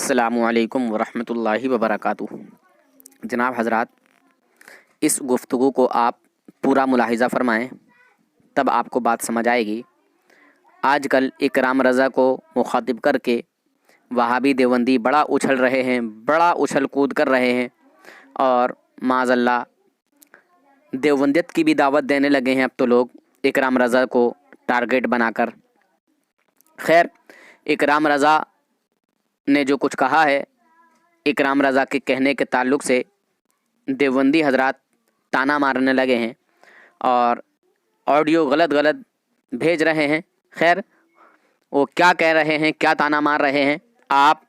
अस्सलामु अलैकुम वरहमतुल्लाहि वबरकातुहू। जनाब हज़रात, इस गुफ्तगू को आप पूरा मुलाहिज़ा फ़रमाएँ, तब आपको बात समझ आएगी। आजकल इकराम रज़ा को मुखातिब करके वहाबी देवबंदी बड़ा उछल रहे हैं, बड़ा उछल कूद कर रहे हैं और माज़अल्लाह देवबंदियत की भी दावत देने लगे हैं अब तो लोग इकराम रज़ा को टारगेट बनाकर। खैर, इकराम रज़ा ने जो कुछ कहा है, इकराम रज़ा के कहने के ताल्लुक़ से देवबंदी हजरात ताना मारने लगे हैं और ऑडियो गलत भेज रहे हैं। खैर, वो क्या कह रहे हैं, क्या ताना मार रहे हैं, आप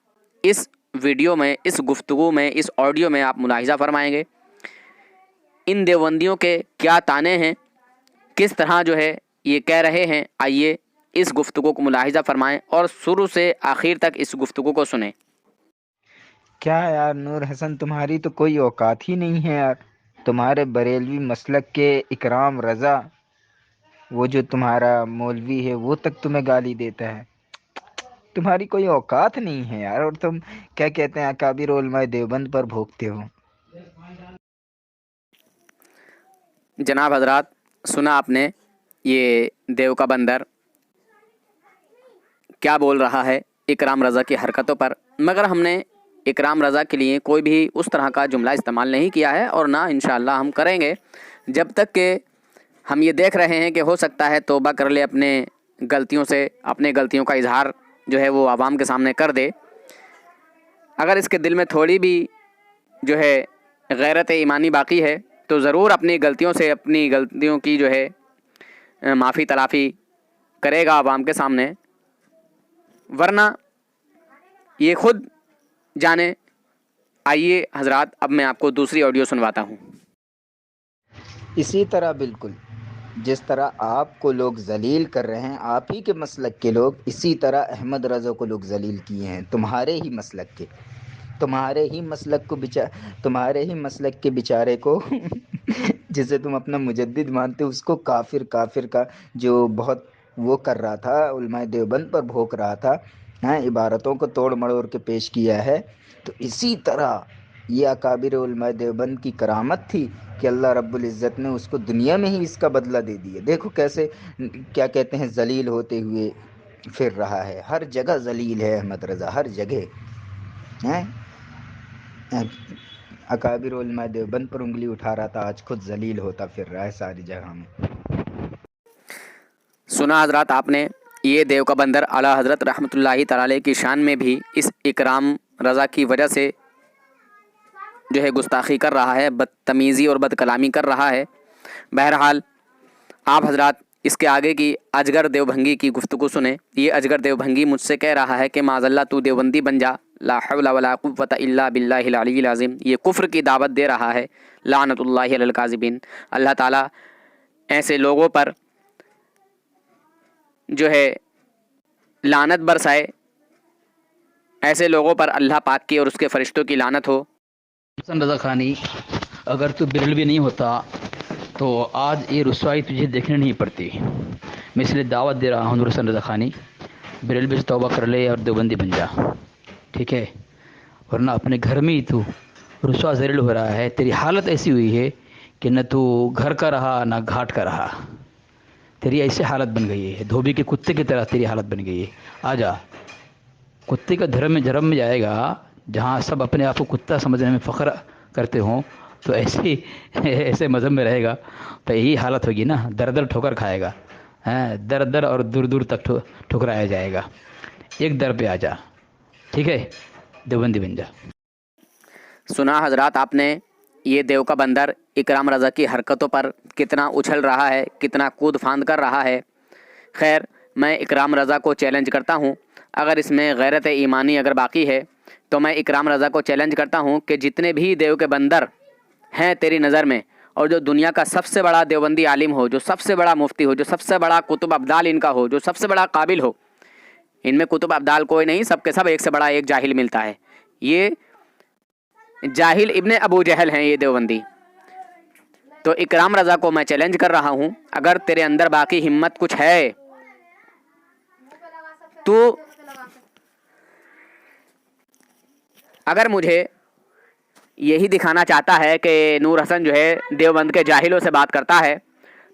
इस वीडियो में, इस गुफ्तगू में, इस ऑडियो में आप मुलाहिज़ा फरमाएंगे। इन देवबंदियों के क्या ताने हैं, किस तरह जो है ये कह रहे हैं। आइए इस गुफ्तगू को मुलाहिज़ा फरमाएं और शुरू से आखिर तक इस गुफ्तगू को सुनें। क्या यार नूर हसन, तुम्हारी तो कोई औकात ही नहीं है यार। तुम्हारे बरेलवी मसलक के इकराम रज़ा, वो जो तुम्हारा मौलवी है वो तक तुम्हें गाली देता है। तुम्हारी कोई औकात नहीं है यार, और तुम क्या कहते हैं अकाबिर उलमा देवबंद पर भोंकते हो। जनाब हजरात, सुना आपने ये देव का बंदर क्या बोल रहा है इकराम रज़ा की हरकतों पर, मगर हमने इकराम रज़ा के लिए कोई भी उस तरह का जुमला इस्तेमाल नहीं किया है और ना इंशाअल्लाह हम करेंगे, जब तक कि हम ये देख रहे हैं कि हो सकता है तौबा कर ले अपने गलतियों से, अपने गलतियों का इजहार जो है वो आवाम के सामने कर दे। अगर इसके दिल में थोड़ी भी जो है गैरत ईमानी बाकी है तो ज़रूर अपनी गलतियों से, अपनी गलतियों की जो है माफ़ी तलाफ़ी करेगा आवाम के सामने, वरना ये खुद जाने। आइए हजरात, अब मैं आपको दूसरी ऑडियो सुनवाता हूँ। इसी तरह बिल्कुल जिस तरह आपको लोग जलील कर रहे हैं, आप ही के मसलक के लोग इसी तरह अहमद रज़ा को लोग जलील किए हैं। तुम्हारे ही मसलक के, तुम्हारे ही मसलक के बेचारे को जिसे तुम अपना मुजद्दिद मानते हो, उसको काफिर का जो बहुत वो कर रहा था, उलमाए देवबंद पर भोंक रहा था, हाँ, इबारतों को तोड़ मड़ोड़ के पेश किया है। तो इसी तरह ये अकाबिर उलमाए देवबंद की करामत थी कि अल्लाह रब्बुल इज़्ज़त ने उसको दुनिया में ही इसका बदला दे दिया। देखो कैसे, क्या कहते हैं, जलील होते हुए फिर रहा है। हर जगह जलील है अहमद रज़ा, हर जगह हैं। अकाबिर उलमाए देवबंद पर उंगली उठा रहा था, आज खुद जलील होता फिर रहा है सारी जगह में। सुना हजरात आपने, ये देव का बंदर आला हज़रत रहमतुल्लाहि तआला अलैह की शान में भी इस इकराम रज़ा की वजह से जो है गुस्ताखी कर रहा है, बदतमीज़ी और बदकलामी कर रहा है। बहरहाल आप हजरात इसके आगे की अजगर देवभंगी की गुफ्तगू सुने। ये अजगर देवभंगी मुझसे कह रहा है कि माज़अल्लाह तू देवबंदी बन जा, ला हौला वला कुव्वता इल्ला बिल्लाहिल अलिय्यिल अज़ीम। ये कुफ्र की दावत दे रहा है। लानतुल्लाहि अलल काज़िबीन। अल्लाह ताला ऐसे लोगों पर जो है लानत बरसाए, ऐसे लोगों पर अल्लाह पाक की और उसके फ़रिश्तों की लानत हो। हसन रज़ा खानी, अगर तू बिरलवी नहीं होता तो आज ये रुसवाई तुझे देखने नहीं पड़ती। मैं इसलिए दावत दे रहा हूँ हसन रज़ा खानी, बिरलवी से तौबा कर ले और देवबंदी बन जा, ठीक है? वरना अपने घर में ही तू रुसवा ज़लील हो रहा है। तेरी हालत ऐसी हुई है कि न तू घर का रहा न घाट का रहा। तेरी ऐसी हालत बन गई है, धोबी के कुत्ते की तरह तेरी हालत बन गई है। आ जा, कुत्ते का धर्म में जाएगा, जहाँ सब अपने आप को कुत्ता समझने में फ़ख्र करते हों, तो ऐसे मज़हब में रहेगा तो यही हालत होगी ना। दर दर ठोकर खाएगा, हैं, दर दर और दूर दूर तक ठुकराया जाएगा। एक दर पे आ जा, ठीक है? देवबंदी बन जा। सुना हजरात आपने, ये देव का बंदर इकराम रज़ा की हरकतों पर कितना उछल रहा है, कितना कूद फांद कर रहा है। खैर, मैं इकराम रज़ा को चैलेंज करता हूँ, अगर इसमें गैरत ईमानी अगर बाकी है तो मैं इकराम रज़ा को चैलेंज करता हूँ कि जितने भी देव के बंदर हैं तेरी नज़र में, और जो दुनिया का सबसे बड़ा देवबंदी आलिम हो, जो सबसे बड़ा मुफ्ती हो, जो सबसे बड़ा कुतुब अब्दाल इनका हो, जो सबसे बड़ा काबिल हो, इनमें कुतुब अब्दाल कोई नहीं, सब के सब एक से बड़ा एक जाहिल मिलता है। ये जाहिल इब्ने अबू जहल हैं ये देवबंदी। तो इकराम रज़ा को मैं चैलेंज कर रहा हूँ, अगर तेरे अंदर बाकी हिम्मत कुछ है तो اگر مجھے یہی دکھانا چاہتا ہے کہ نور حسن جو ہے دیوبند کے جاہلوں سے بات کرتا ہے،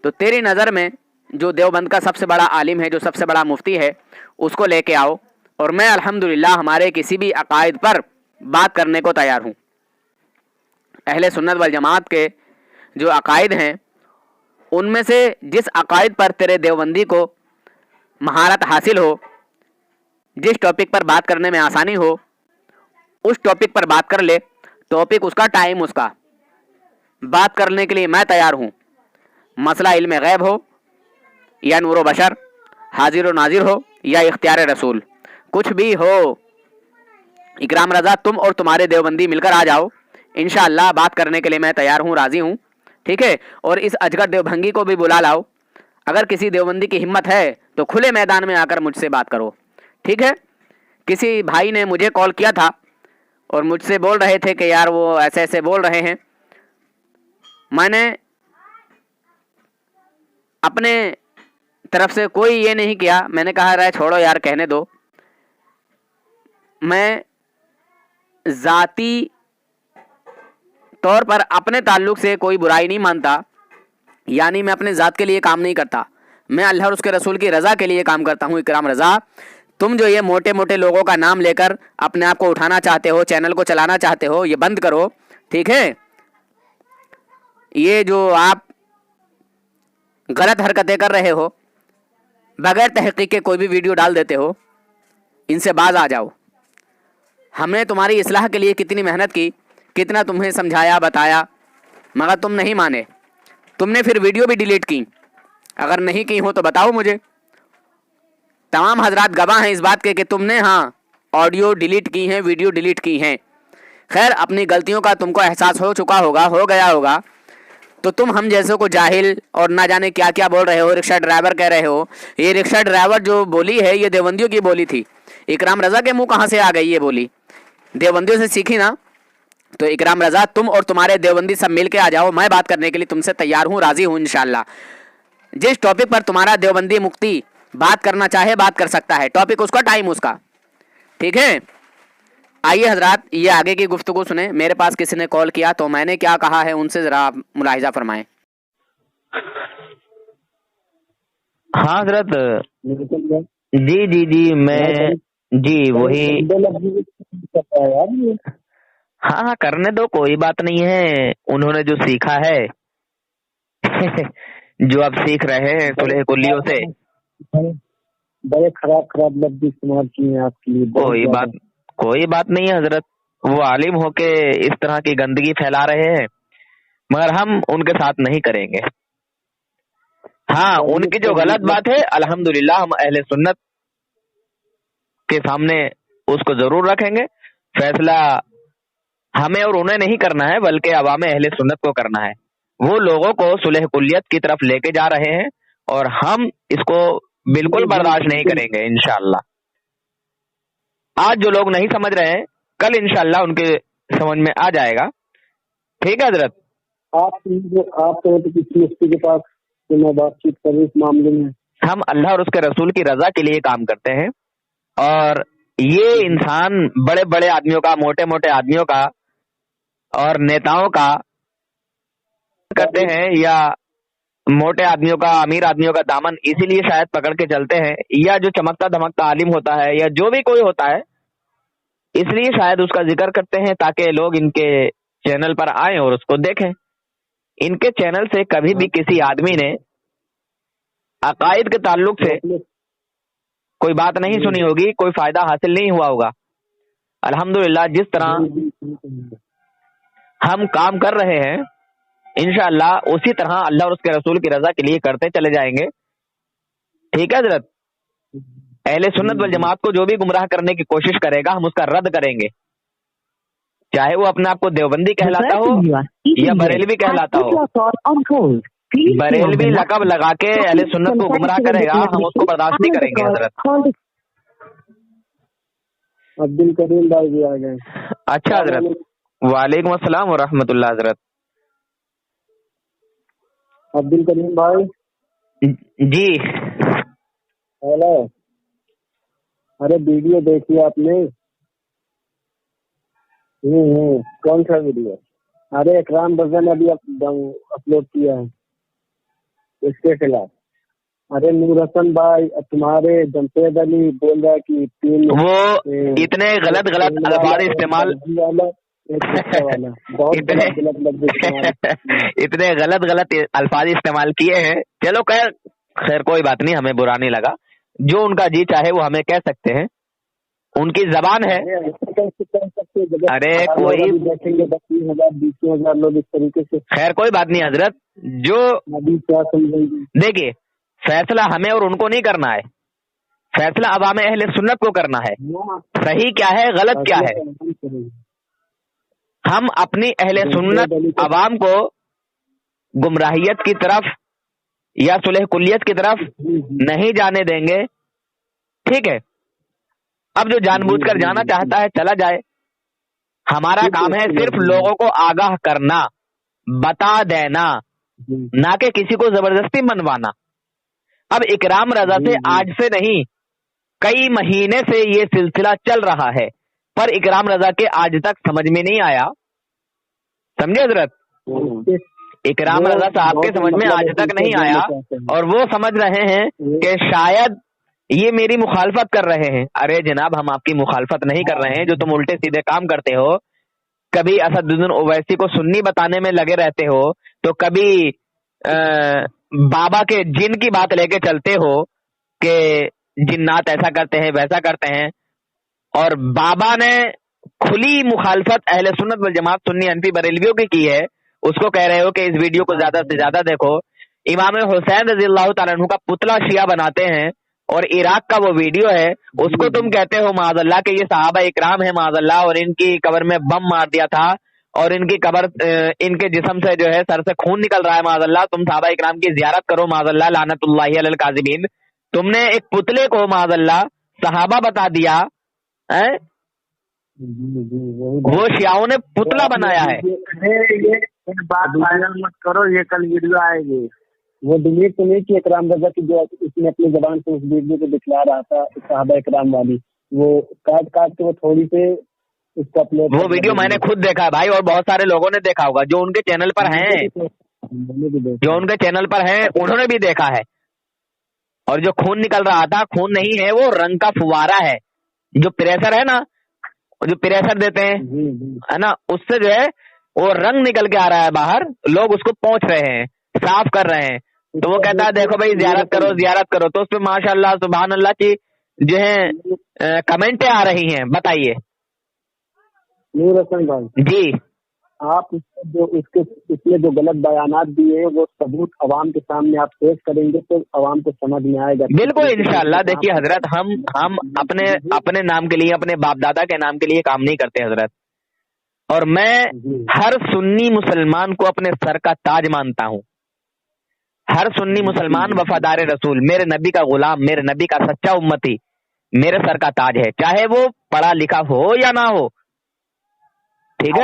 تو تیری نظر میں جو دیوبند کا سب سے بڑا عالم ہے، جو سب سے بڑا مفتی ہے، اس کو لے کے آؤ، اور میں الحمدللہ ہمارے کسی بھی عقائد پر بات کرنے کو تیار ہوں۔ اہل سنت والجماعت کے جو عقائد ہیں، ان میں سے جس عقائد پر تیرے دیوبندی کو مہارت حاصل ہو، جس ٹاپک پر بات کرنے میں آسانی ہو، اس ٹاپک پر بات کر لے۔ ٹاپک اس کا، ٹائم اس کا، بات کرنے کے لیے میں تیار ہوں۔ مسئلہ علم غیب ہو یا نور و بشر، حاضر و ناظر ہو یا اختیار رسول، کچھ بھی ہو، اکرام رضا تم اور تمہارے دیوبندی مل کر آ جاؤ، انشاءاللہ بات کرنے کے لیے میں تیار ہوں، راضی ہوں، ٹھیک ہے؟ اور اس اجگر دیوبھنگی کو بھی بلا لاؤ۔ اگر کسی دیوبندی کی ہمت ہے تو کھلے میدان میں آ کر مجھ سے بات کرو، ٹھیک ہے؟ کسی بھائی نے مجھے کال کیا تھا اور مجھ سے بول رہے تھے کہ یار وہ ایسے ایسے بول رہے ہیں۔ میں نے اپنے طرف سے کوئی یہ نہیں کیا، میں نے کہا رہے چھوڑو یار، کہنے دو۔ میں ذاتی طور پر اپنے تعلق سے کوئی برائی نہیں مانتا، یعنی میں اپنے ذات کے لیے کام نہیں کرتا، میں اللہ اور اس کے رسول کی رضا کے لیے کام کرتا ہوں۔ اکرام رضا، تم جو یہ موٹے موٹے لوگوں کا نام لے کر اپنے آپ کو اٹھانا چاہتے ہو، چینل کو چلانا چاہتے ہو، یہ بند کرو، ٹھیک ہے؟ یہ جو آپ غلط حرکتیں کر رہے ہو، بغیر تحقیق کے کوئی بھی ویڈیو ڈال دیتے ہو، ان سے باز آ جاؤ۔ ہم نے تمہاری اصلاح کے لیے کتنی محنت کی، کتنا تمہیں سمجھایا بتایا، مگر تم نہیں مانے۔ تم نے پھر ویڈیو بھی ڈیلیٹ کی، اگر نہیں کی ہو تو بتاؤ مجھے۔ تمام حضرات گواہ ہیں اس بات کے کہ تم نے آڈیو ڈیلیٹ کی ہیں، ویڈیو ڈیلیٹ کی ہیں۔ خیر، اپنی غلطیوں کا تم کو احساس ہو چکا ہوگا، ہو گیا ہوگا، تو تم ہم جیسے کو جاہل اور نہ جانے کیا کیا بول رہے ہو، رکشہ ڈرائیور کہہ رہے ہو۔ یہ رکشہ ڈرائیور جو بولی ہے، یہ دیوبندیوں کی بولی تھی۔ اکرام رضا کے منہ کہاں سے آ گئی یہ بولی؟ دیوبندیوں سے سیکھی نا۔ تو اکرام رضا، تم اور تمہارے دیوبندی سب مل کے آ جاؤ، میں بات کرنے کے لیے تم سے تیار ہوں، راضی ہوں انشاءاللہ۔ جس ٹاپک پر تمہارا دیوبندی مفتی بات کرنا چاہے بات کر سکتا ہے، ٹاپک اس کا، ٹائم اس کا، ٹھیک ہے؟ آئیے حضرات، یہ آگے کی گفتگو سنیں۔ میرے پاس کسی نے کال کیا تو میں نے کیا کہا ہے ان سے ذرا ملاحظہ فرمائیں۔ ہاں حضرت، جی جی جی میں جی وہی، ہاں ہاں کرنے دو، کوئی بات نہیں ہے۔ انہوں نے جو سیکھا ہے جو آپ سیکھ رہے ہیں صلح کلیوں سے، بڑے خراب خراب لفظ استعمال کیے ہیں آپ کے لیے۔ کوئی بات نہیں ہے حضرت، وہ عالم ہو کے اس طرح کی گندگی پھیلا رہے ہیں، مگر ہم ان کے ساتھ نہیں کریں گے۔ ہاں، ان کی جو غلط بات ہے الحمدللہ ہم اہل سنت کے سامنے اس کو ضرور رکھیں گے۔ فیصلہ ہمیں اور انہیں نہیں کرنا ہے، بلکہ عوام اہل سنت کو کرنا ہے۔ وہ لوگوں کو صلح کلیت کی طرف لے کے جا رہے ہیں اور ہم اس کو بالکل برداشت نہیں کریں گے انشاءاللہ۔ آج جو لوگ نہیں سمجھ رہے ہیں، کل انشاءاللہ ان کے سمجھ میں آ جائے گا، ٹھیک ہے حضرت؟ آپ کہیں تو کسی مفتی کے پاس میں بات چیت کر اس معاملے میں؟ ہم اللہ اور اس کے رسول کی رضا کے لیے کام کرتے ہیں، اور یہ انسان بڑے بڑے آدمیوں کا، موٹے موٹے آدمیوں کا اور نیتاؤں کا کرتے ہیں، یا موٹے آدمیوں کا، امیر آدمیوں کا دامن اسی لیے شاید پکڑ کے چلتے ہیں، یا جو چمکتا دھمکتا عالم ہوتا ہے یا جو بھی کوئی ہوتا ہے، اس لیے شاید اس کا ذکر کرتے ہیں تاکہ لوگ ان کے چینل پر آئیں اور اس کو دیکھیں۔ ان کے چینل سے کبھی بھی کسی آدمی نے عقائد کے تعلق سے کوئی بات نہیں سنی ہوگی، کوئی فائدہ حاصل نہیں ہوا ہوگا۔ الحمدللہ جس طرح ہم کام کر رہے ہیں انشاءاللہ اسی طرح اللہ اور اس کے رسول کی رضا کے لیے کرتے چلے جائیں گے، ٹھیک ہے حضرت؟ اہل سنت والجماعت کو جو بھی گمراہ کرنے کی کوشش کرے گا ہم اس کا رد کریں گے، چاہے وہ اپنے آپ کو دیوبندی کہلاتا ہو یا بریلوی کہلاتا ہو۔ بریلوی لقب لگا کے اہل سنت کو گمراہ کرے گا، ہم اس کو برداشت نہیں کریں گے حضرت۔ عبد الکریم بھائی بھی آ گئے۔ اچھا حضرت، وعلیکم السلام ورحمۃ اللہ حضرت۔ عبد الکریم بھائی جی ہیلو، ارے ویڈیو دیکھی آپ نے؟ कौन सा वीडियो? अरे इकराम रजा ने अभी अपलोड किया है इसके खिलाफ। अरे नूर हसन भाई, तुम्हारे जमशेद अली बोल रहा है कि तीन वो इतने गलत अल्फाज इस्तेमाल इतने इतने गलत अल्फाज इस्तेमाल किए हैं। चलो खैर कोई बात नहीं, हमें बुरा नहीं लगा। जो उनका जी चाहे वो हमें कह सकते हैं, उनकी जबान है। अरे कोई देखेंगे 20,000 लोग इस तरीके से। खैर कोई बात नहीं हजरत, जो अभी क्या समझेंगे? देखिए फैसला हमें और उनको नहीं करना है, फैसला अवाम अहले सुन्नत को करना है। सही क्या है गलत क्या है, हम अपनी अहले सुन्नत अवाम को गुमराहियत की तरफ या सुलह कुलियत की तरफ नहीं जाने देंगे, ठीक है। अब जो जानबूझकर जाना चाहता है चला जाए, हमारा काम है सिर्फ लोगों को आगाह करना, बता देना, ना कि किसी को जबरदस्ती मनवाना। अब इकराम रजा से आज से नहीं, कई महीने से ये सिलसिला चल रहा है, पर इकराम रजा के आज तक समझ में नहीं आया। समझे हजरत? इकराम रजा साहब के समझ में आज तक नहीं आया, और वो समझ रहे हैं कि शायद ये मेरी मुखालफत कर रहे हैं। अरे जनाब, हम आपकी मुखालफत नहीं कर रहे हैं। जो तुम उल्टे सीधे काम करते हो, कभी असदुद्दीन ओवैसी को सुन्नी बताने में लगे रहते हो, तो कभी बाबा के जिन की बात लेके चलते हो कि जिन्नात ऐसा करते हैं वैसा करते हैं, और बाबा ने खुली मुखालफत अहले सुन्नत वल जमात सुन्नी हनफी बरेलवियों की है। उसको कह रहे हो कि इस वीडियो को ज्यादा से ज्यादा देखो। इमाम हुसैन रज़ियल्लाहु ताला अन्हु का पुतला शिया बनाते हैं, और इराक का वो वीडियो है, उसको तुम कहते हो माज़अल्लाह के ये सहाबा इकराम है माज़अल्लाह, और इनकी कब्र में बम मार दिया था, और इनकी कब्र इनके जिस्म से जो है सर से खून निकल रहा है माज़अल्लाह। तुम सहाबा इकराम की ज़ियारत करो माज़अल्लाह, लानतुल्लाहि अलल काज़िबीन। तुमने एक पुतले को माज़अल्लाह सहाबा बता दिया है, वो शियाओं ने पुतला बनाया है। ये बात फाइनल मत करो, ये कल वीडियो आएगी। वो डिलीट तो नहीं की इकराम रजा की, जो इसने अपनी जबान से उस वीडियो को दिखला रहा था सहाबा इकराम वाली, वो काट के वो थोड़ी से उसको अपलोड। वो वीडियो मैंने खुद देखा है भाई, और बहुत सारे लोगों ने देखा होगा जो उनके चैनल पर हैं, जो उनके चैनल पर हैं उन्होंने भी देखा है। और जो खून निकल रहा था, खून नहीं है, वो रंग का फुवारा है। जो प्रेशर है ना, जो प्रेशर देते हैं है ना, उससे जो है वो रंग निकल के आ रहा है बाहर, लोग उसको पोंछ रहे हैं, साफ कर रहे हैं। तो वो कहता है देखो भाई जियारत करो जियारत करो, तो उस पर माशाअल्लाह सुभान अल्लाह की जो है कमेंटें आ रही हैं। बताइए नूर हसन भाई जी, आप जो इसमें जो गलत बयानात दिए हैं वो सबूत अवाम के सामने आप पेश करेंगे तो अवाम को समझ में आएगा। बिल्कुल इंशाअल्लाह। देखिए हजरत, हम अपने नाम के लिए, अपने बाप दादा के नाम के लिए काम नहीं करते हजरत, और मैं हर सुन्नी मुसलमान को अपने सर का ताज मानता हूँ। हर सुन्नी मुसलमान वफादार रसूल, मेरे नबी का गुलाम, मेरे नबी का सच्चा उम्मती मेरे सर का ताज है, चाहे वो पढ़ा लिखा हो या ना हो। ठीक है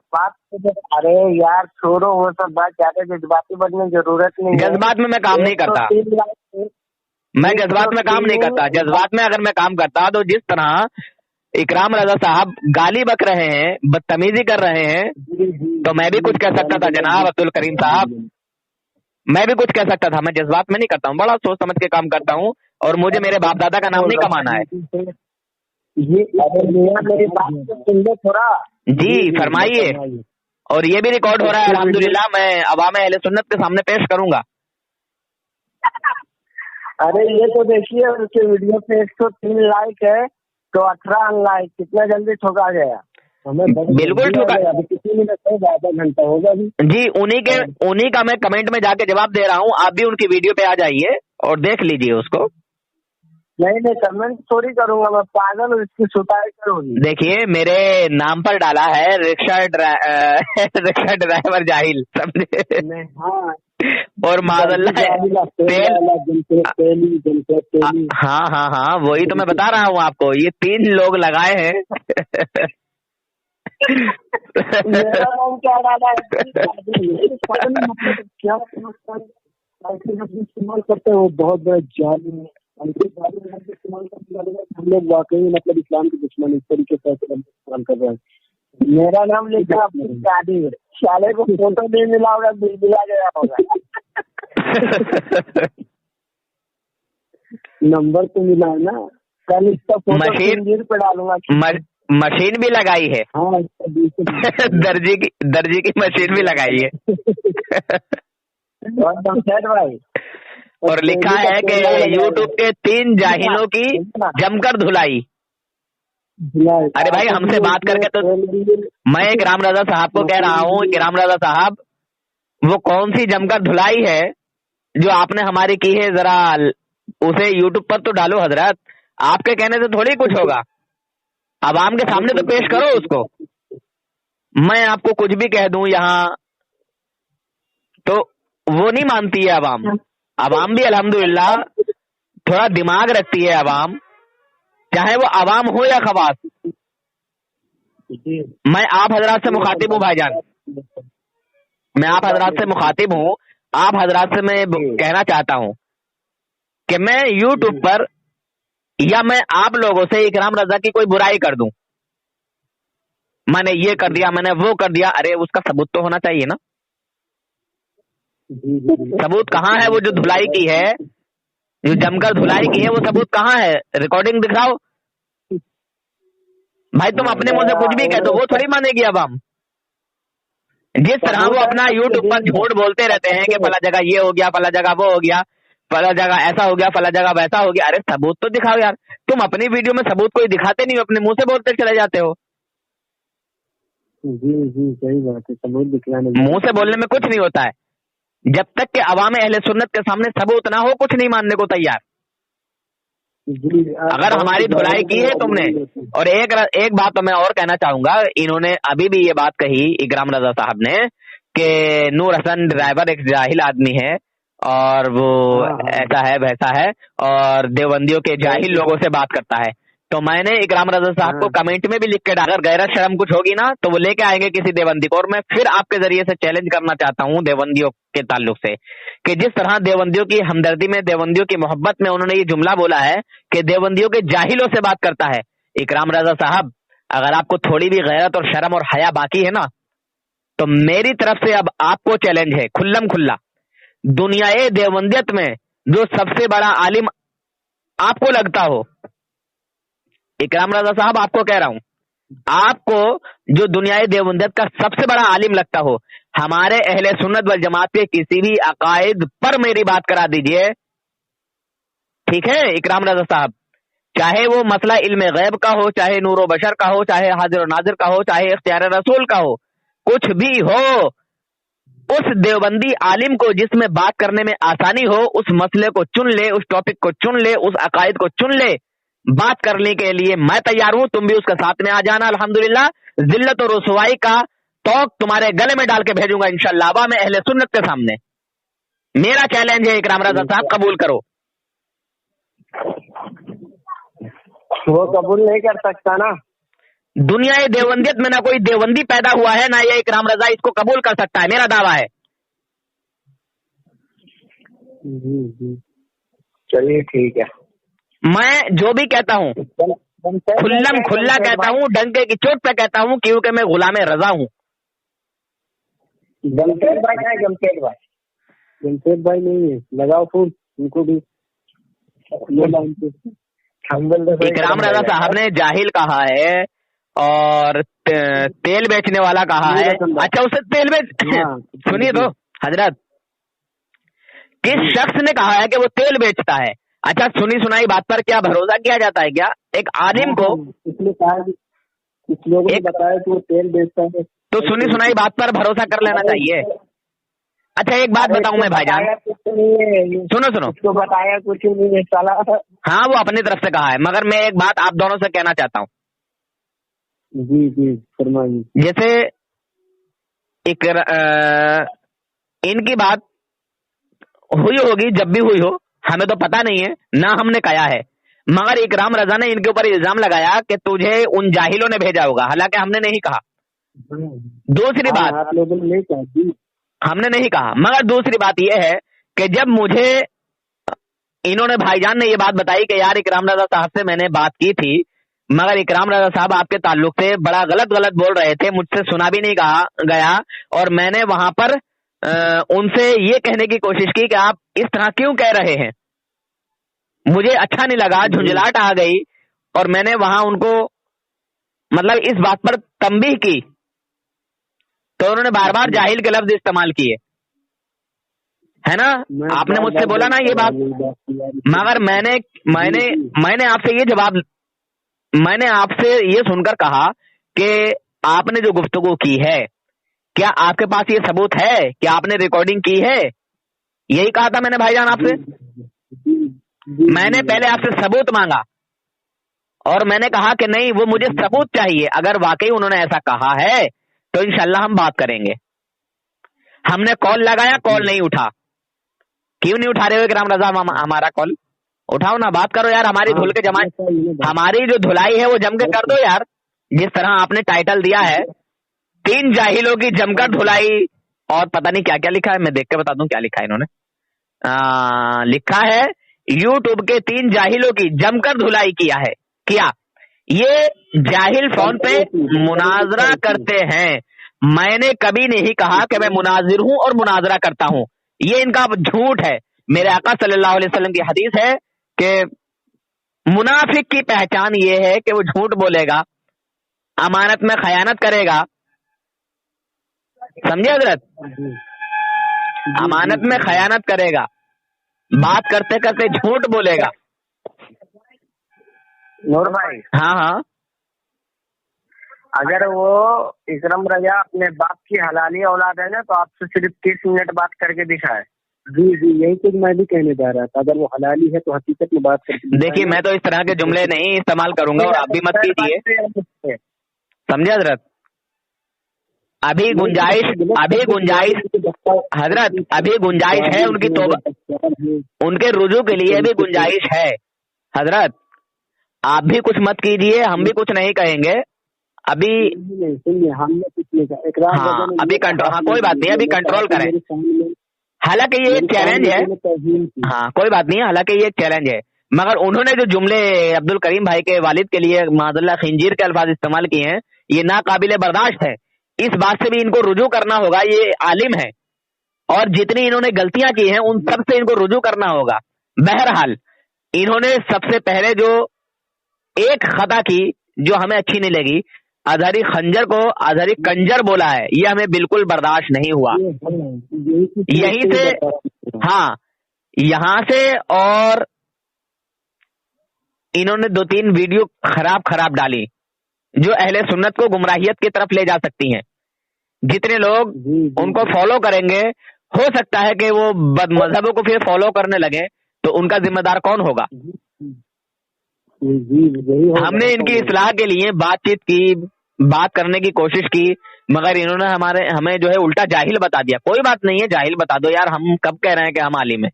बात। अरे यार छोड़ो वो सब बात, ज्यादा जज्बाती बनने की जरूरत नहीं है। जज्बात में मैं काम नहीं करता, मैं जज्बात में काम नहीं करता। जज्बात में अगर मैं काम करता तो जिस तरह इकराम रजा साहब गाली बक रहे हैं, बदतमीजी कर रहे हैं, तो मैं भी कुछ कह सकता था जनाब अब्दुल करीम साहब, मैं भी कुछ कह सकता था। मैं जज्बात में नहीं करता हूँ, बड़ा सोच समझ के काम करता हूँ, और मुझे मेरे बाप दादा का नाम नहीं कमाना है। ये मेरी बात सुन लो थोड़ा। जी फरमाइए। और ये भी रिकॉर्ड हो रहा है अल्हम्दुलिल्लाह, मैं अवाम अहले सुन्नत के सामने पेश करूंगा। अरे ये तो देखिए उसके वीडियो पे 103 लाइक है, तो 18 अनलाइक, कितना जल्दी ठोका गया हमें। बिल्कुल ठोका, अभी कितनी मिनट होगा, आधा घंटा होगा अभी। जी उन्हीं का मैं कमेंट में जाके जवाब दे रहा हूँ। आप भी उनकी वीडियो पे आ जाइए और देख लीजिए उसको। नहीं कमेंट थोड़ी करूंगा मैं, पागल, इसकी सुताई करूंगी। देखिए मेरे नाम पर डाला है रिक्शा ड्राइवर जाहिल, समझे। हाँ, और माज़अल्लाह हाँ वही तो मैं बता रहा हूँ आपको, ये 3 लोग लगाए हैं। मेरा नाम क्या डाला है? क्या इस्तेमाल करते हैं, वो बहुत बड़ा जालिम है। हम लोग वाकई मतलब इस्लाम के दुश्मन इस तरीके से इस्तेमाल कर रहे हैं। मेरा नाम लिखा कादिर, साले को फोटो नहीं मिला होगा, बिल मिला गया होगा। नंबर तो मिला है ना, कल इसका फोटो मशीन पे डालूंगा। मशीन भी लगाई है। हाँ दर्जी की मशीन भी लगाई है। और जमशेद भाई, और लिखा है कि यूट्यूब के 3 जाहिलों की जमकर धुलाई। अरे भाई, हमसे बात करके तो मैं इकराम रजा साहब को कह रहा हूँ, इकराम रजा साहब वो कौन सी जमकर धुलाई है जो आपने हमारी की है, जरा उसे यूट्यूब पर तो डालो हजरत। आपके कहने से थोड़ी कुछ होगा, अवाम के सामने तो पेश करो उसको। मैं आपको कुछ भी कह दूं यहाँ तो वो नहीं मानती है अवाम। अवाम भी अल्हम्दुलिल्लाह थोड़ा दिमाग रखती है अवाम, चाहे वो अवाम हो या खवास। मैं आप हजरात से मुखातिब हूँ भाईजान, मैं आप हजरात से मुखातिब हूँ। आप हजरात से मैं कहना चाहता हूँ कि मैं यूट्यूब पर या मैं आप लोगों से इकराम रजा की कोई बुराई कर दूं, मैंने ये कर दिया, मैंने वो कर दिया, अरे उसका सबूत तो होना चाहिए ना। सबूत कहाँ है? वो जो धुलाई की है, जो जमकर धुलाई की है, वो सबूत कहाँ है? रिकॉर्डिंग दिखाओ भाई। तुम अपने मुंह से कुछ भी कह दो, वो थोड़ी मानेगी अब हम। जिस तरह वो अपना यूट्यूब पर झूठ बोलते रहते हैं कि फला जगह ये हो गया, फला जगह वो हो गया, फला जगह ऐसा हो गया, फला जगह वैसा हो गया। अरे सबूत तो दिखाओ यार। तुम अपनी वीडियो में सबूत कोई दिखाते नहीं हो, अपने मुंह से बोलते चले जाते हो। जी सही बात है, सबूत दिखलाने मुंह से बोलने में कुछ नहीं होता है, जब तक कि अवाम अहले सुन्नत के सामने सबूत ना हो, कुछ नहीं मानने को तैयार। अगर हमारी धुलाई की है तुमने, और एक बात तो मैं और कहना चाहूंगा, इन्होंने अभी भी ये बात कही इकराम रजा साहब ने कि नूर हसन ड्राइवर एक जाहिल आदमी है और वो ऐसा है वैसा है और देवबंदियों के जाहिल लोगों से बात करता है। तो मैंने इकराम रजा साहब को कमेंट में भी लिख के डाला, अगर गैरत शर्म कुछ होगी ना तो वो लेके आएंगे किसी देवबंदी को। और मैं फिर आपके जरिए से चैलेंज करना चाहता हूँ देवबंदियों के ताल्लुक से कि जिस तरह देवबंदियों की हमदर्दी में, देवबंदियों की मोहब्बत में उन्होंने ये जुमला बोला है कि देवबंदियों के जाहिलों से बात करता है। इकराम रजा साहब, अगर आपको थोड़ी भी गैरत और शर्म और हया बाकी है ना, तो मेरी तरफ से अब आपको चैलेंज है खुल्लम खुल्ला, दुनियाए देवबंदियत में जो सबसे बड़ा आलिम आपको लगता हो, इकराम रजा साहब आपको कह रहा हूं, आपको जो दुनियाए देवबंदियत का सबसे बड़ा आलिम लगता हो, हमारे अहले सुन्नत वल जमात के किसी भी अकायद पर मेरी बात करा दीजिए, ठीक है इकराम रजा साहब। चाहे वो मसला इल्म गैब का हो, चाहे नूरो बशर का हो, चाहे हाजिर और नाजिर का हो, चाहे इख्तियार रसूल का हो, कुछ भी हो, उस देवबंदी आलिम को जिसमें बात करने में आसानी हो, उस मसले को चुन ले, उस टॉपिक को चुन ले, उस अकायद को चुन ले। बात करने के लिए मैं तैयार हूं, तुम भी उसका साथ में आ जाना। अल्हम्दुलिल्लाह जिल्लत और रुसवाई का तौक तुम्हारे गले में डाल के भेजूंगा इंशाअल्लाह मैं अहले सुन्नत के सामने। मेरा चैलेंज है इकराम रजा साहब, कबूल करो। वो कबूल नहीं कर सकता ना, दुनिया देवबंदियत में ना कोई देवबंदी पैदा हुआ है ना ये इकराम रजा इसको कबूल कर सकता है, मेरा दावा है। चलिए ठीक है, मैं जो भी कहता हूँ खुल्लम खुल्ला कहता हूँ, डंके की चोट पे कहता हूँ, क्योंकि मैं गुलाम रजा हूँ। जमशेद भाई है, जमशेद भाई नहीं है, लगाओ फोन उनको भी। इकराम रजा साहब ने जाहिल कहा है और तेल बेचने वाला कहा है। अच्छा उसे तेल बेच सुनिए तो हजरत, किस शख्स ने कहा है कि वो तेल बेचता है? अच्छा सुनी सुनाई बात पर क्या भरोसा किया जाता है क्या? एक आलिम को इसलिए कहा कुछ लोगों ने बताया कि वो तेल बेचता है, तो सुनी सुनाई बात पर भरोसा कर लेना चाहिए। अच्छा एक बात बताऊं मैं भाईजान, सुनो तो बताया कुछ नहीं है साला। हाँ वो अपनी तरफ से कहा है, मगर मैं एक बात आप दोनों से कहना चाहता हूँ। जी फरमाइए। जैसे एक इनकी बात हुई होगी, जब भी हुई हो हमें तो पता नहीं है, ना हमने कहा है, मगर इकराम रजा ने इनके ऊपर इल्जाम लगाया कि तुझे उन जाहिलों ने भेजा होगा, हालांकि हमने नहीं कहा। दूसरी बात आप लोगों ने नहीं कहा, हमने नहीं कहा, मगर दूसरी बात यह है कि जब मुझे इन्होंने भाईजान ने ये बात बताई कि यार इकराम रजा साहब से मैंने बात की थी, मगर इकराम रजा साहब आपके ताल्लुक से बड़ा गलत बोल रहे थे, मुझसे सुना भी नहीं कहा गया, और मैंने वहां पर उनसे ये कहने की कोशिश की कि आप इस तरह क्यों कह रहे हैं। मुझे अच्छा नहीं लगा, झुंझलाहट आ गई, और मैंने वहां उनको मतलब इस बात पर तंबीह की, तो उन्होंने बार बार जाहिल के लफ्ज इस्तेमाल किए, है ना। आपने मुझसे बोला ना ये बात, मगर मैंने आपसे ये जवाब, मैंने आपसे ये सुनकर कहा कि आपने जो गुफ्तगू की है, क्या आपके पास ये सबूत है कि आपने रिकॉर्डिंग की है? यही कहा था मैंने भाईजान आपसे। मैंने पहले आपसे सबूत मांगा, और मैंने कहा कि नहीं, वो मुझे सबूत चाहिए। अगर वाकई उन्होंने ऐसा कहा है तो इंशाल्लाह हम बात करेंगे। हमने कॉल लगाया, कॉल नहीं उठा। क्यों नहीं उठा रहे हो इकराम रजा हमारा कॉल? उठाओ ना, बात करो यार। हमारी धुल के जमा, हमारी जो धुलाई है वो जम के कर दो यार। जिस तरह आपने टाइटल दिया है, 3 जाहिलों की जमकर धुलाई, और पता नहीं क्या क्या लिखा है, मैं देख के बता दूं क्या लिखा है इन्होंने। लिखा है यूट्यूब के 3 जाहिलों की जमकर धुलाई किया। ये जाहिल फोन पे मुनाजरा करते हैं। मैंने कभी नहीं कहा कि मैं मुनाजिर हूं और मुनाजरा करता हूं, ये इनका झूठ है। मेरे आका सल्लल्लाहु अलैहि वसल्लम की हदीस है कि मुनाफिक की पहचान ये है कि वो झूठ बोलेगा, अमानत में खयानत करेगा। समझे हजरत? अमानत में खयानत करेगा, बात करते करते झूठ बोलेगा। नूर भाई, हाँ, अगर वो इकराम रजा अपने बाप की हलाली औलाद है ना, तो आपसे सिर्फ 30 मिनट बात करके दिखाए। जी, यही कुछ मैं भी कहने जा रहा था। अगर वो हलाली है तो हकीकत में बात करके देखिए, मैं तो इस तरह के जुमले नहीं इस्तेमाल करूंगा, और आप भी मत कीजिए। समझे हजरत? अभी गुंजाइश हजरत, अभी गुंजाइश है उनकी तौबा, उनके रुजू के लिए भी गुंजाइश है हजरत। आप भी कुछ मत कीजिए, हम भी कुछ नहीं कहेंगे अभी। सुनिए, हमने कुछ नहीं कहा। हाँ, अभी कंट्रोल, हाँ कोई बात नहीं, अभी कंट्रोल करें। हालांकि ये एक चैलेंज है, हाँ कोई बात नहीं, हालांकि ये एक चैलेंज है, मगर उन्होंने जो जुमले अब्दुल करीम भाई के वालिद के लिए मादल्ला खिंजीर के अल्फाज इस्तेमाल किए हैं, ये नाकाबिले बर्दाश्त है। इस बात से भी इनको रुजू करना होगा, ये आलिम है, और जितनी इन्होंने गलतियां की हैं उन सब से इनको रुजू करना होगा। बहरहाल, इन्होंने सबसे पहले जो एक खता की जो हमें अच्छी नहीं लगी, अजहरी खंजर को अजहरी कंजर बोला है, ये हमें बिल्कुल बर्दाश्त नहीं हुआ। यहीं से, हाँ यहां से, और इन्होंने 2-3 वीडियो खराब डाली जो अहले सुन्नत को गुमराहियत की तरफ ले जा सकती हैं। जितने लोग उनको फॉलो करेंगे, हो सकता है कि वो बदमज़हबों को फिर फॉलो करने लगे, तो उनका जिम्मेदार कौन होगा? हमने इनकी इस्लाह के लिए बातचीत की, बात करने की कोशिश की, मगर इन्होंने हमें जो है उल्टा जाहिल बता दिया। कोई बात नहीं है, जाहिल बता दो यार, हम कब कह रहे हैं कि हम आलिम हैं?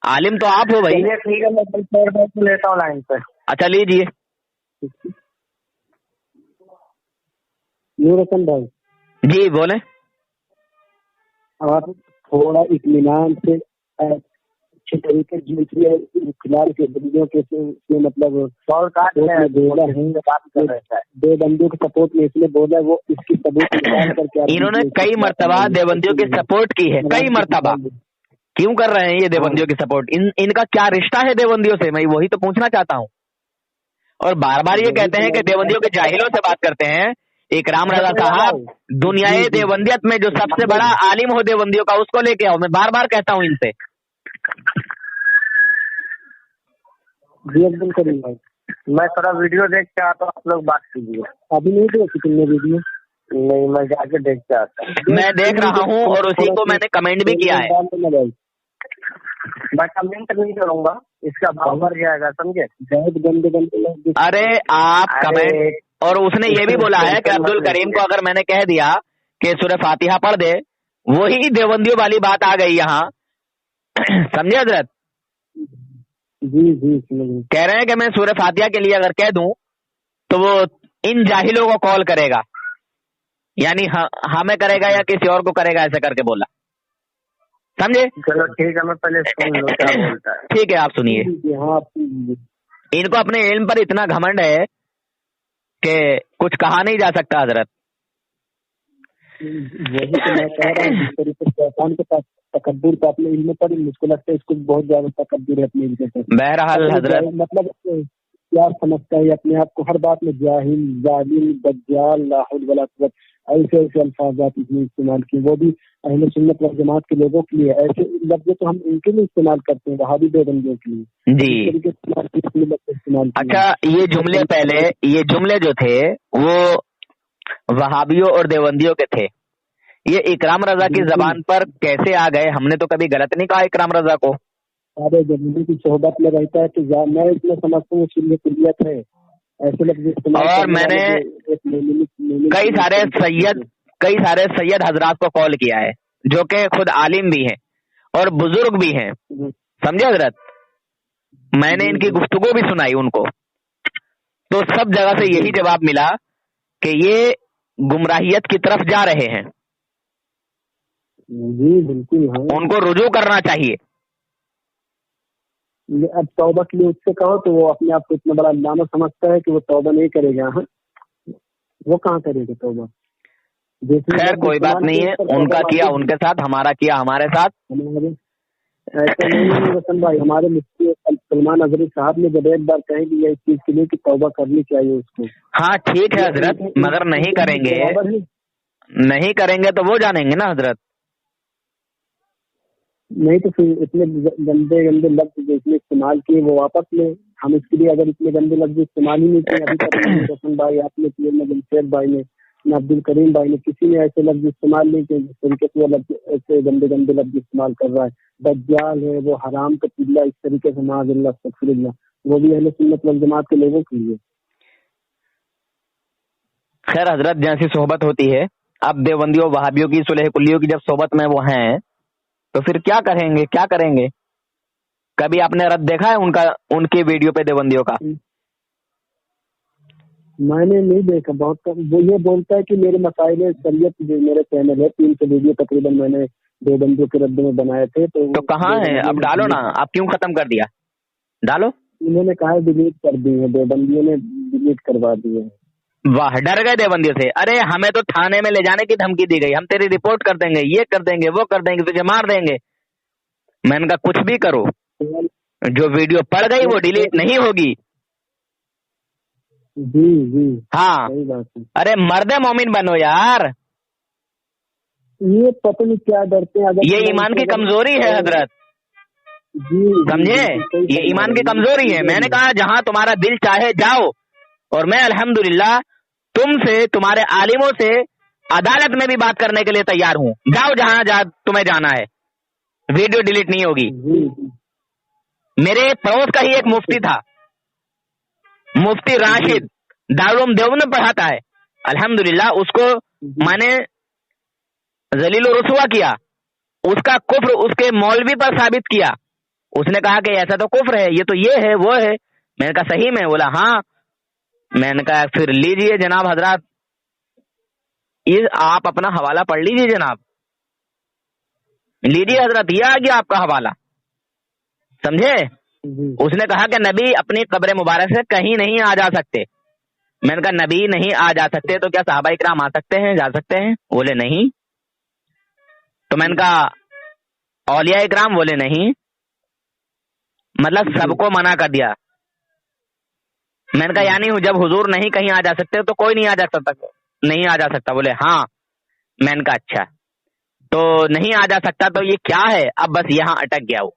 आलिम तो आप हो भाई। ठीक है, मैं लेता हूँ लाइन पे। अच्छा लीजिए। नूर हसन भाई जी बोले। आप थोड़ा इत्मीनान से अच्छे तरीके खिलाड़ी के बंदियों के मतलब दो बंदियों के सपोर्ट में इसलिए बोला, वो इसकी सबूत निकाल करके इन्होंने कई मर्तबा देवबंदियों की सपोर्ट की है, कई मर्तबा। क्यों कर रहे हैं ये देवबंदियों की सपोर्ट? इनका क्या रिश्ता है देवबंदियों से, मैं वही तो पूछना चाहता हूँ। और बार बार ये कहते हैं कि देवबंदियों के जाहिलों से बात करते हैं। इकराम रजा साहब, दुनियाए देवबंदियत में जो सबसे बड़ा आलिम हो देवबंदियों का, उसको लेके आओ। मैं बार बार कहता हूँ इनसे। मैं थोड़ा वीडियो देख के आता हूँ, आप लोग बात कीजिए। अभी नहीं देखी तुमने वीडियो? नहीं, मैं जाके देख के आता हूँ। मैं देख रहा हूँ, और उसी को मैंने कमेंट भी किया है। मैं कमेंट नहीं करूंगा, इसका भाव बढ़ जाएगा, समझे? बहुत गंदे अरे आप कमेंट, और उसने ये भी बोला है कि अब्दुल करीम को अगर मैंने कह दिया कि सूरह फातिहा पढ़ दे, वही देवबंदियों वाली बात आ गई यहाँ। समझे हजरत? जी कह रहे हैं कि मैं सूरह फातिहा के लिए अगर कह दूं तो वो इन जाहिलों को कॉल करेगा, यानी हमें करेगा या किसी और को करेगा, ऐसे करके बोला। समझे? चलो ठीक है, मैं पहले सुन लूं क्या बोलता है। ठीक है, आप सुनिए। हाँ, इनको अपने इल्म पर इतना घमंड है कि कुछ कहा नहीं जा सकता हजरत। वही तो मैं कह रहा हूँ, जिस तरीके से शैतान के पास तकब्बुर का अपने इल्म पर, मुझको लगता है इसको बहुत ज्यादा तकब्बुर है अपने इल्म पर। बहरहाल हजरत, मतलब क्या समझता है अपने आप को हर बात में, जाहिल, जालिम, दज्जाल, ला हौल वला कुव्वत, ऐसे ऐसे अल्फाजात इसमें इस्तेमाल किए, वो भी अहले सुन्नत वल जमात के लोगों के लिए। ऐसे लफ्ज़ तो हम इनके लिए इस्तेमाल करते हैं, वहाबी देवबंदियों के लिए जी। इस तरीके से इस्तेमाल किए। अच्छा, ये जुमले पहले, ये जुमले जो थे वो वहाबियों और देवबंदियों के थे। ये इकराम रजा की जबान पर कैसे आ गए? हमने तो कभी गलत नहीं कहा इकराम रजा को। अरे जब नबी की सोहबत में रहता है तो मैं इसमें समझता हूँ सुन्नत कुलियत है, ऐसे लफ्ज़ इस्तेमाल और करने मैंने वाले जो एक मोमिन कई सारे सैयद हजरात को कॉल किया है जो कि खुद आलिम भी हैं और बुजुर्ग भी हैं, समझे हजरत। मैंने इनकी गुफ्तगू भी सुनाई उनको, तो सब जगह से यही जवाब मिला कि ये गुमराहियत की तरफ जा रहे हैं, जी बिल्कुल। हाँ, उनको रुजू करना चाहिए। अब तौबा के लिए उससे कहो तो वो अपने आप को इतना बड़ा अल्लामा समझता है कि वो तौबा नहीं करेगा। हाँ, वो कहाँ करेगा तौबा? खैर कोई बात नहीं है, उनका किया उनके साथ, हमारा किया हमारे साथ। ऐसा नहीं है वसन भाई, हमारे मुफ्ती सलमान अजहरी साहब ने जब एक बार कहे कि इस चीज के लिए कि तौबा करनी चाहिए उसको। हाँ ठीक है हजरत, मगर नहीं करेंगे तो वो जानेंगे ना हजरत। नहीं तो फिर इतने गंदे गंदे लफ्ज जो इसने इस्तेमाल किए वो वापस ले। हम इसके लिए अगर इतने गंदे लफ्ज इस्तेमाल ही नहीं किए अभी तक, रोशन भाई आपने किए, न जमशेद भाई ने, न अब्दुल करीम भाई ने, किसी ने ऐसे लफ्ज इस्तेमाल नहीं किए जिस तरीके से वो लफ्ज ऐसे गंदे गंदे लफ्ज इस्तेमाल कर रहा है। दज्जाल है, वो हराम का पिल्ला, इस तरीके से माज़अल्लाह अस्तग़फिरुल्लाह, वो भी अहले सुन्नत वल जमात के लोगों के लिए। खैर हजरत, जैसी सोहबत होती है, अब देवबंदियों वहाबियों की सुलह कुल्लियों की जब सोहबत में वो हैं तो फिर क्या करेंगे? कभी आपने रद्द देखा है उनके वीडियो पे देवबंदियों का? मैंने नहीं देखा, बहुत कम। वो ये बोलता है कि मेरे मसाइल शरीयत, जो मेरे चैनल है 300 वीडियो तकरीबन मैंने देवबंदियों के रद्द में बनाए थे, तो कहाँ है? अब डालो ना, आप क्यों खत्म कर दिया? डालो। उन्होंने कहा डिलीट कर दी है, देवबंदियों ने डिलीट करवा दिए हैं। वाह, डर गए देवबंदियों से। अरे हमें तो थाने में ले जाने की धमकी दी गई, हम तेरी रिपोर्ट कर देंगे, ये कर देंगे, वो कर देंगे, तुझे मार देंगे। मैंने कहा कुछ भी करो, जो वीडियो पड़ गई वो डिलीट नहीं होगी। जी हाँ, सही बात है। अरे मर्दे मोमिन बनो यार, ये पता नहीं क्या डरते हैं। ये ईमान की कमजोरी है हजरत, जी समझे? ये ईमान की कमजोरी है। मैंने कहा जहां तुम्हारा दिल चाहे जाओ, और मैं अल्हम्दुलिल्लाह तुमसे, तुम्हारे आलिमों से अदालत में भी बात करने के लिए तैयार हूँ। जाओ जहां तुम्हें जाना है, वीडियो डिलीट नहीं होगी। मेरे पड़ोस का ही एक मुफ्ती था, मुफ्ती राशिद, दारुल देवबंद में पढ़ाता है। अल्हम्दुलिल्लाह उसको मैंने जलील रुसवा किया, उसका कुफ्र उसके मौलवी पर साबित किया। उसने कहा कि ऐसा तो कुफ्र है, ये तो ये है वो है। मैंने कहा सही में? बोला हाँ। मैंने कहा फिर लीजिए जनाब हजरात, ये आप अपना हवाला पढ़ लीजिए जनाब, लीजिए हजरत, ये आ गया आपका हवाला, समझे? उसने कहा कि नबी अपनी कब्र मुबारक से कहीं नहीं आ जा सकते। मैंने कहा नबी नहीं आ जा सकते तो क्या सहाबा इकराम आ सकते हैं, जा सकते हैं? बोले नहीं। तो मैंने कहा औलिया इकराम? बोले नहीं। मतलब सबको मना कर दिया। मैंने कहा यानी जब हुजूर नहीं कहीं आ जा सकते तो कोई नहीं आ जा सकता? नहीं आ जा सकता। बोले हाँ। मैंने कहा अच्छा, तो नहीं आ जा सकता तो ये क्या है? अब बस यहाँ अटक गया वो,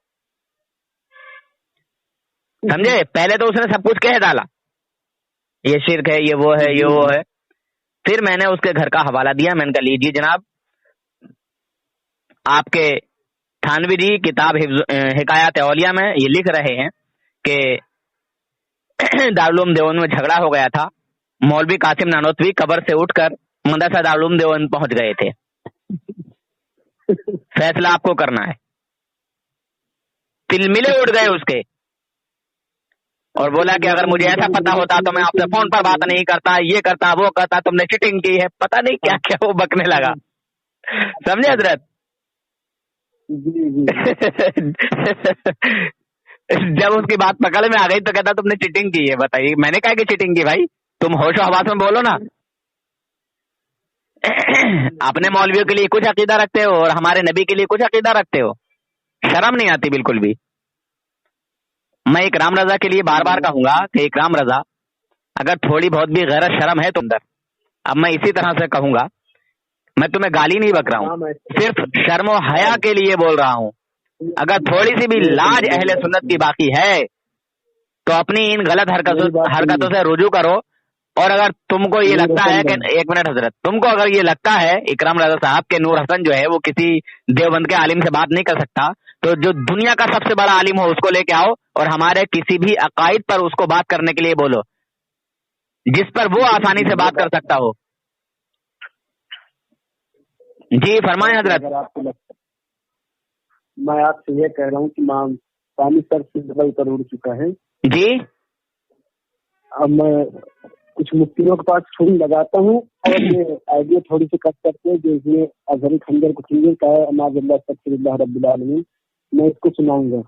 समझे? पहले तो उसने सब कुछ कह डाला, ये शिर्क है, ये वो है, ये वो है। फिर मैंने उसके घर का हवाला दिया। मैंने कहा लीजिए जनाब, आपके थानवी जी किताब हिकायत औलिया में ये लिख रहे हैं कि दारुल उलूम देवबंद में झगड़ा हो गया था, मौलवी कासिम नानोतवी कब्र से उठकर मदरसा दारुल उलूम देवबंद पहुंच गए थे, फैसला आपको करना है। तिलमिले उड़ गए उसके, और बोला कि अगर मुझे ऐसा पता होता तो मैं आपसे फोन पर बात नहीं करता, ये करता, वो करता, तुमने चीटिंग की है, पता नहीं क्या क्या वो बकने लगा, समझे हजरत? जब उसकी बात पकड़ में आ गई तो कहता तुमने चीटिंग की है। बताइए, मैंने कहा कि चीटिंग की भाई? तुम होशो हवास में बोलो ना। अपने मौलवियों के लिए कुछ अकीदा रखते हो और हमारे नबी के लिए कुछ अकीदा रखते हो, शर्म नहीं आती बिल्कुल भी। मैं इकराम रजा के लिए बार बार कहूंगा कि इकराम रजा, अगर थोड़ी बहुत भी गैरत शर्म है तुम अंदर, अब मैं इसी तरह से कहूंगा, मैं तुम्हें गाली नहीं बक रहा हूँ, सिर्फ शर्म व हया के लिए बोल रहा हूँ। अगर थोड़ी सी भी लाज अहले सुन्नत की बाकी है तो अपनी इन गलत हरकतों से रुजू करो। और अगर तुमको ये लगता है कि, एक मिनट हजरत, तुमको अगर ये लगता है इकराम रजा साहब के नूर हसन जो है वो किसी देवबंद के आलिम से बात नहीं कर सकता, तो जो दुनिया का सबसे बड़ा आलिम हो उसको लेके आओ और हमारे किसी भी अकाइद पर उसको बात करने के लिए बोलो, जिस पर वो आसानी से बात कर सकता हो। जी फरमाएं हजरत। अगर आपको लगता, मैं आपसे ये कह रहा हूँ कि पानी सर से ऊपर उड़ चुका है। जी अब मैं कुछ मुफ्तियों के पास छुरी लगाता हूँ और ये आइडिया थोड़ी सी कट करते हैं जो इसमें अजहरी खंजर को खंजर का है, अमाज़िल्लाह तकफीरुल्लाह रब्बिल आलमीन, मैं इसको सुनाऊंगा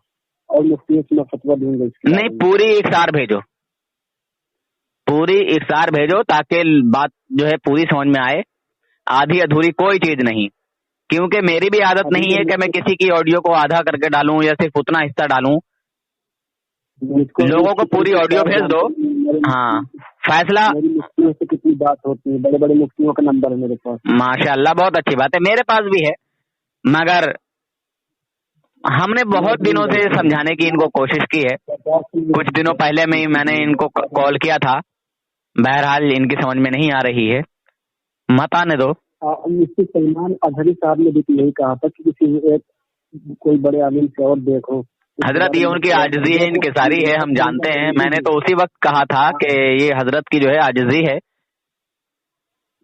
और मुफ्तियों से मैं फतवा दूंगा इसके नहीं, पूरी इकसार भेजो, पूरी इकसार भेजो ताकि बात जो है पूरी समझ में आए, आधी अधूरी कोई चीज नहीं। क्योंकि मेरी भी आदत नहीं है कि मैं किसी की ऑडियो को आधा करके डालूं या सिर्फ उतना हिस्सा डालूं। लोगों को पूरी ऑडियो भेज दो। हाँ, फैसला मेरी मुफ्तियों से कितनी बात होती है, बड़े बड़े मुफ्तियों का नंबर है मेरे पास। माशाल्लाह, बहुत अच्छी बात है, मेरे पास भी है, मगर हमने बहुत दिनों से समझाने की इनको कोशिश की है। कुछ दिनों पहले में ही मैंने इनको कॉल किया था, बहरहाल इनकी समझ में नहीं आ रही है, मत आने दो। मुफ्ती सलमान अजहरी साहब ने भी यही कहा था कि किसी एक कोई बड़े आलिम से और देखो। हजरत ये उनकी आजिजी है, इनकी सारी है, हम जानते हैं। मैंने तो उसी वक्त कहा था कि ये हजरत की जो है आजिजी है।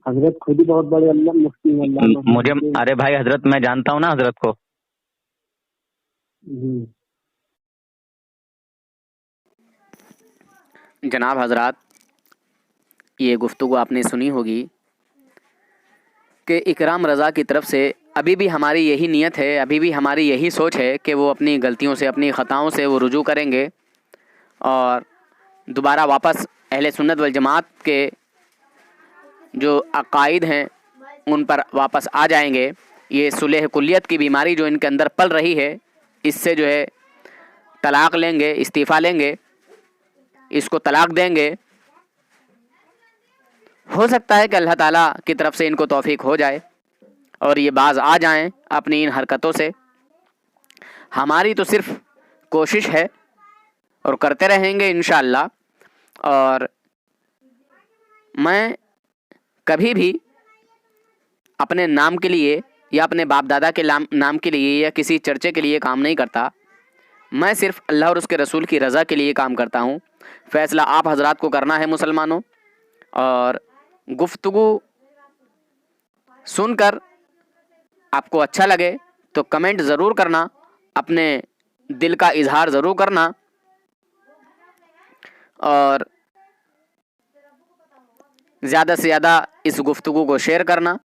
हजरत खुद ही बहुत बड़े अल्लाह मुफ्ती हैं, अल्लाह मुझे, अरे भाई हजरत, मैं जानता हूँ ना हजरत को। जनाब हजरात, ये गुफ्तगू आपने सुनी होगी कि इकराम रज़ा की तरफ से अभी भी हमारी यही नीयत है, अभी भी हमारी यही सोच है कि वो अपनी गलतियों से, अपनी ख़ताओं से वो रुजू करेंगे और दोबारा वापस अहले सुन्नत वल जमात के जो अकाइद हैं उन पर वापस आ जाएंगे। ये सुलह कुल्लियत की बीमारी जो इनके अंदर पल रही है, इससे जो है तलाक़ लेंगे, इस्तीफ़ा लेंगे, इसको तलाक़ देंगे। हो सकता है कि अल्लाह ताला की तरफ से इनको तौफीक हो जाए और ये बाज आ जाएं अपनी इन हरकतों से। हमारी तो सिर्फ कोशिश है और करते रहेंगे इंशाअल्लाह। और मैं कभी भी अपने नाम के लिए या अपने बाप दादा के नाम के लिए या किसी चर्चे के लिए काम नहीं करता। मैं सिर्फ अल्लाह और उसके रसूल की रज़ा के लिए काम करता हूँ। फ़ैसला आप हजरात को करना है मुसलमानों। और गुफ्तगू सुनकर आपको अच्छा लगे तो कमेंट ज़रूर करना, अपने दिल का इजहार ज़रूर करना और ज़्यादा से ज़्यादा इस गुफ्तगू को शेयर करना।